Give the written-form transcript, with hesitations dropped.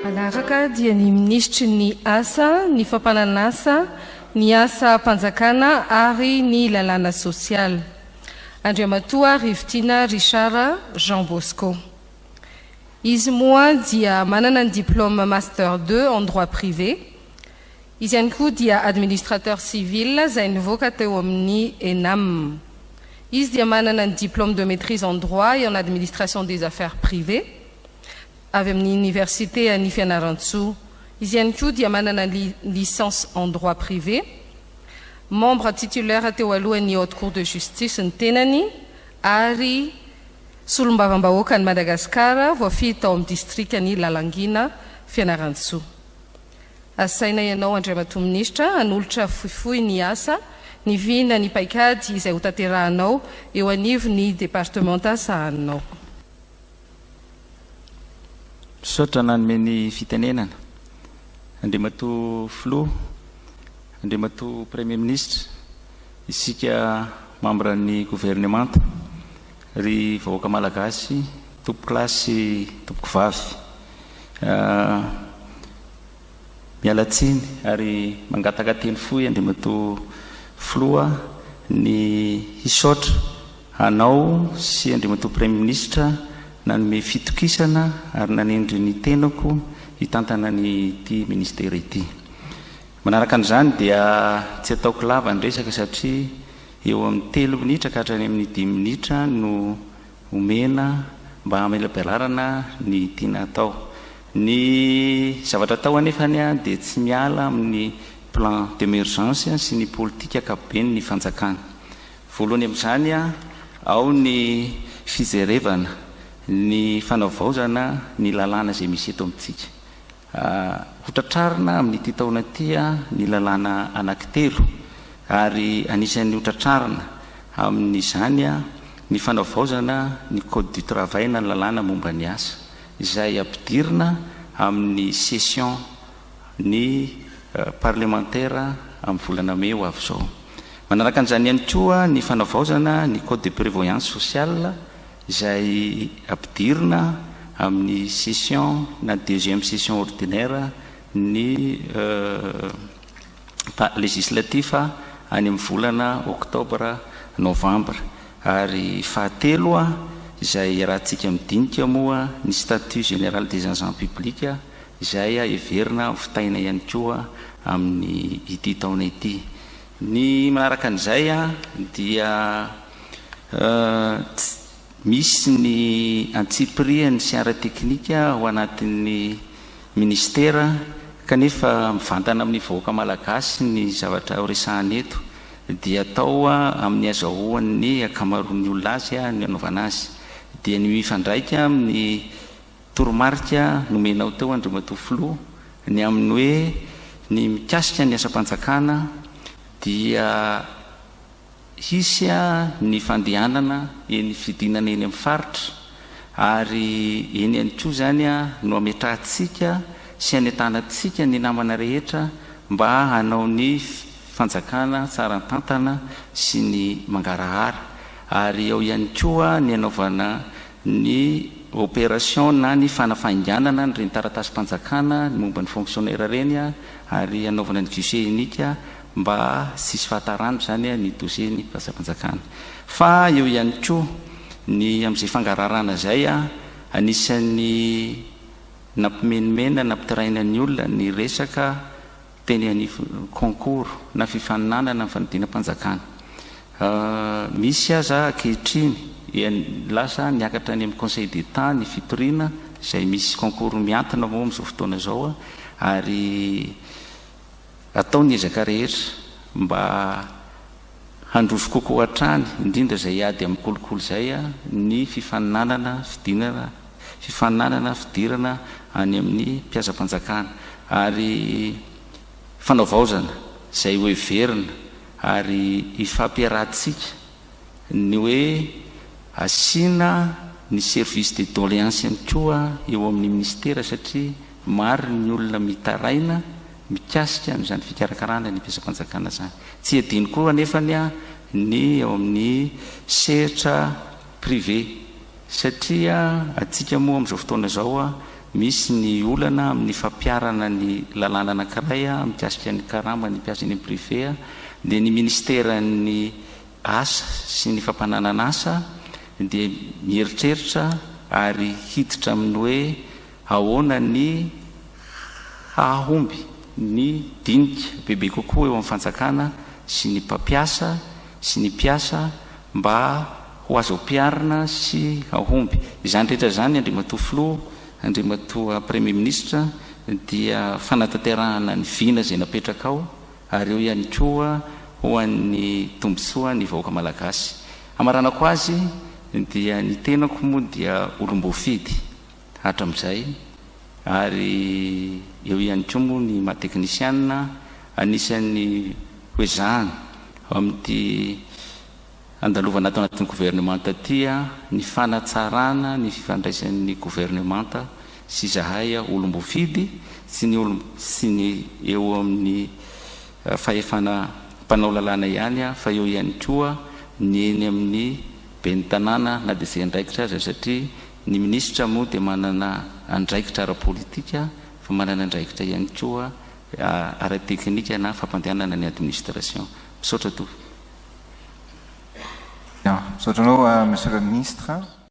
Manaraka dia ny ministry ny asa, ny fampananasa, ny asa panjakana ary ny lalàna sosial. Andriamatoa Rivitina Richard Jean Bosco. Izy moa dia manana ny diplôme master 2 en droit privé. Izy ihany koa dia administrateur civil izay nivoaka teo amin'ny ENAM. Izy dia manana ny diplôme de maîtrise en droit et en administration des affaires privées avy amin'ny université any Fianarantsoa. Izy ihany koa dia manana licence en droit privé. Membre titulaire teo alohan'ny haute cour de justice ny tenany ary solombavam-bahoaka ny Madagasikara voafiry tao amin'ny district ny Lalangina Fianarantsoa. Asaina ianao Andriamatoa Ministra hanolotra fohifohy ny asa ny vina ny paikady izay ho tanterahanao eo anivon'ny départementa sahaninao. Misaotra nanome fitenenana Andriamatoa Flo, Andriamatoa Premier Ministre, isika membre ny gouvernement, ry vahoaka malagasy, tompoko lahy sy tompoko vavy. Mialatsiny ary mangataka-teny fohy Andriamatoa Floa ny hisaotra anao sy Andriamatoa Premier Ministre nanome fitokisana ary nanendry ny tenako hitantana ny ity ministera ity. Manaraka an'izany dia tsy ataoko lava ny resaka satria eo amin'ny 3 minitra ka hatrany amin'ny 10 minitra no omena mba hamela-pialarana ny tiana atao. Ny zavatra atao anefany dia tsy miala amin'ny plan d'émergence sy ny politika ankapobeny ny fanjakana. Voalohany amin'izany ao ny fijerevana ny fanavaozana ny lalàna izay misy eto amintsika. Hotratrarina amin'ny ity taona ity ny lalàna anankitelo ary anisan'ny hotratrarina amin'izany ny fanavaozana ny code du travail na lalàna momba ny asa izay ampidirina amin'ny session ny parlementaire amin'ny volana May ho avy izao. Manaraka an'izany ihany koa ny fanavaozana ny code de prévoyance sociale izay ampidirina amin'ny session na deuxième session ordinaire ny législatif any amin'ny volana octobre novembre. Ary fahatelo izay rahantsika midinika moa ny statut général des agents publics izay everina fitaina ihany koa amin'ny ity taona ity. Ny manaraka an'izay dia misy ny antsipiriany sy ara teknika ho anatin'ny ministera kanefa mivantana amin'ny vahoaka malagasy ny zavatra horesahana eto dia atao amin'ny azahoan'ny akamaroan'ny olona azy ny anaovana azy. Dia ny mifandraika amin'ny toromarika nomenao teo Andriamatoa Flo ny amin'ny hoe ny mikasika ny asa-panjakana dia hisy ny fandehanana eny fidinana eny amin'ny faritra ary eny ihany koa zany no ametrahantsika sy anentanantsika ny namana rehetra mba hanao ny fanjakana tsara tantana sy ny mangarahara. Ary eo ihany koa ny anaovana ny opération na ny fanafainganana ny reny taratasy-panjakana ny momba ny fonctionnaire reny ary anaovana ny guichet unique mba sisy fahatarano zany ny dossier ny fasa-panjakana. Fa eo ihany koa ny amin'izay fangararana zay anisan'ny nampimenimena nampitaraina ny olona ny resaka teny any concours na fifaninanana ny fanodina-panjakana. Misy aza ankehitriny lasa niakatra any amin'ny conseil d'état ny fitoriana izay misy concours miantona moa amin'izao fotoana zao ary atao ny ezaka rehetra mba handroso kokoa hatrany indrindra zay ady amin'ny kolokolo zay ny fifaninanana fidirana any amin'ny mpiasa-panjakana ary fanavaozana zay hoe verina ary ifampiarahantsika ny hoe asina ny service de doléance ihany koa eo amin'ny ministera satria maro ny olona mitaraina mikasika n'izany fikarakarana ny mpiasam-panjakana zany. Tsy adiny koa anefany a ny eo amin'ny sehatra privé, satria atsika moa amin'izao fotoana zao a misy ny olana amin'ny fampiarana ny lalàna anankiray a mikasika ny karama ny mpiasa ny privé a, dia ny ministera ny asa sy ny fampananan'asa dia mieritreritra ary hiditra amin'ny hoe ahoana ny hahomby ny dinika bebe kokoa eo amin'ny fanjakana sy ny mpampiasa sy ny mpiasa mba ho azo ampiarina sy hahomby. Izany rehetra zany Andriamatoa Filoha, Andriamatoa Premier Ministra dia fanatanterahana ny vina izay napetraka ao ary eo ihany koa ho an'ny tombontsoa ny vahoaka malagasy. Amaranako azy dia ny tenako moa dia olom-boafidy hatramin'izay, ary eo ihany koa moa ny mahateknisianina anisan'ny hoezahana amin'ity andalovana atao anatin'ny gouvernemanta tya ny fanatsarana ny fifandraisan'ny gouvernemanta sy zahay olom-boafidy sy ny eo amin'ny fahefana mpanao lalàna ihany fa eo ihany koa ny eny amin'ny ben'ny tanàna na dia izay andraikitra azy, satria ny ministra moa dia manana andraikitra ara-politika fa manana andraikitra ihany koa ara-teknika na fampandehanana ny administration. Misaotra toy. Bien, misaotra anao Monsieur le Ministre.